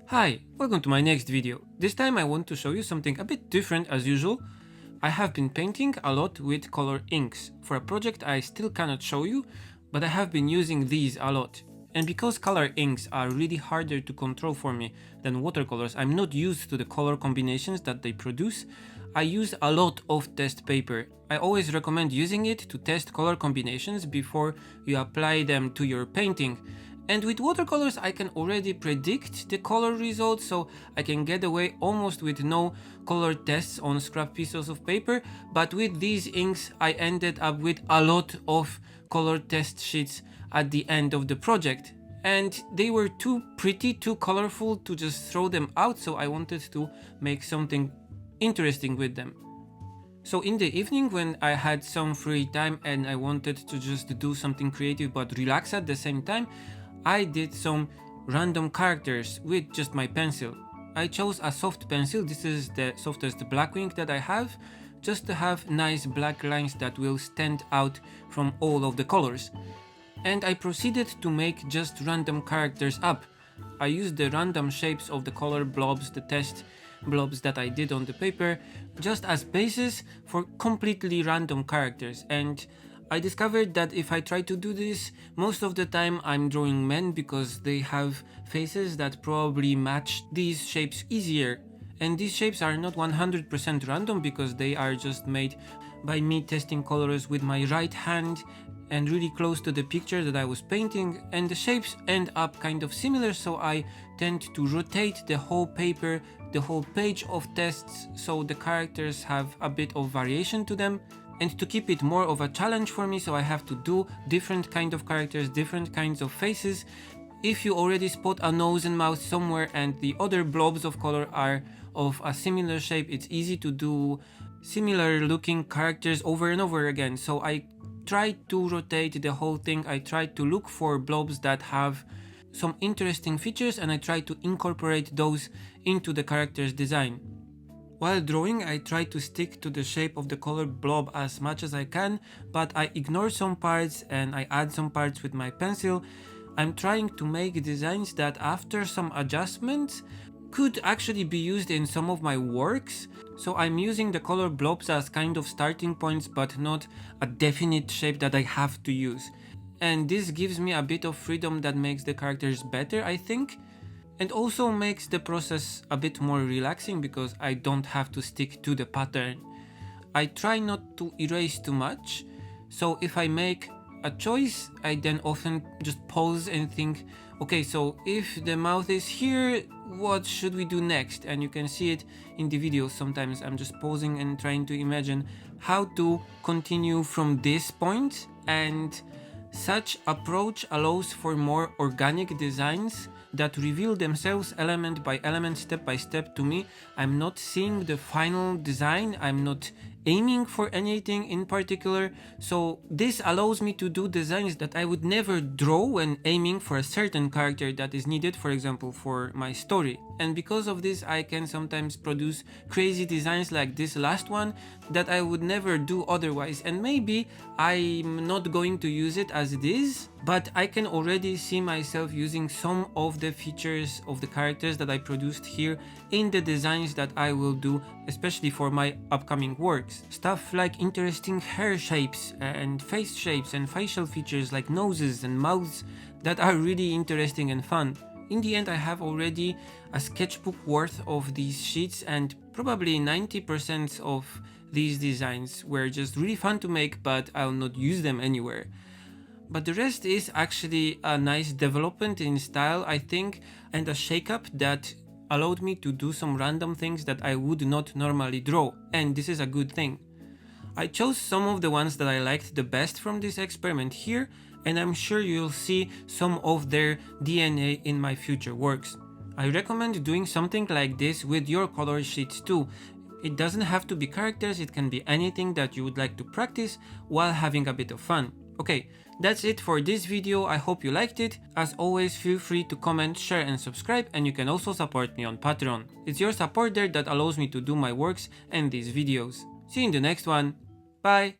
Hi, welcome to my next video. This time I want to show you something a bit different as usual. I have been painting a lot with color inks. For a project I still cannot show you, but I have been using these a lot. And because color inks are really harder to control for me than watercolors, I'm not used to the color combinations that they produce. I use a lot of test paper. I always recommend using it to test color combinations before you apply them to your painting. And with watercolors I can already predict the color results, so I can get away almost with no color tests on scrap pieces of paper, but with these inks I ended up with a lot of color test sheets at the end of the project. And they were too pretty, too colorful to just throw them out, so I wanted to make something interesting with them. So in the evening when I had some free time and I wanted to just do something creative but relax at the same time, I did some random characters with just my pencil. I chose a soft pencil, this is the softest Blackwing that I have, just to have nice black lines that will stand out from all of the colors. And I proceeded to make just random characters up. I used the random shapes of the color blobs, the test blobs that I did on the paper, just as bases for completely random characters. And I discovered that if I try to do this, most of the time I'm drawing men because they have faces that probably match these shapes easier. And these shapes are not 100% random because they are just made by me testing colors with my right hand and really close to the picture that I was painting, and the shapes end up kind of similar, so I tend to rotate the whole paper, the whole page of tests, so the characters have a bit of variation to them. And to keep it more of a challenge for me, so I have to do different kind of characters, different kinds of faces. If you already spot a nose and mouth somewhere and the other blobs of color are of a similar shape, it's easy to do similar looking characters over and over again. So I tried to rotate the whole thing. I tried to look for blobs that have some interesting features and I tried to incorporate those into the character's design. While drawing, I try to stick to the shape of the colored blob as much as I can, but I ignore some parts and I add some parts with my pencil. I'm trying to make designs that after some adjustments could actually be used in some of my works. So I'm using the color blobs as kind of starting points, but not a definite shape that I have to use. And this gives me a bit of freedom that makes the characters better, I think. And also makes the process a bit more relaxing because I don't have to stick to the pattern. I try not to erase too much, so if I make a choice, I then often just pause and think, okay, so if the mouth is here, what should we do next? And you can see it in the video. Sometimes I'm just pausing and trying to imagine how to continue from this point, and such approach allows for more organic designs that reveal themselves element by element, step by step to me. I'm not seeing the final design, I'm not aiming for anything in particular, so this allows me to do designs that I would never draw when aiming for a certain character that is needed, for example, for my story. And because of this, I can sometimes produce crazy designs like this last one that I would never do otherwise. And maybe I'm not going to use it as it is, but I can already see myself using some of the features of the characters that I produced here in the designs that I will do, especially for my upcoming works. Stuff like interesting hair shapes and face shapes and facial features like noses and mouths that are really interesting and fun. In the end, I have already a sketchbook worth of these sheets, and probably 90% of these designs were just really fun to make, but I'll not use them anywhere. But the rest is actually a nice development in style, I think, and a shake-up that allowed me to do some random things that I would not normally draw, and this is a good thing. I chose some of the ones that I liked the best from this experiment here, and I'm sure you'll see some of their DNA in my future works. I recommend doing something like this with your color sheets too. It doesn't have to be characters, it can be anything that you would like to practice while having a bit of fun. Okay, that's it for this video. I hope you liked it. As always, feel free to comment, share and subscribe, and you can also support me on Patreon. It's your support there that allows me to do my works and these videos. See you in the next one. Bye!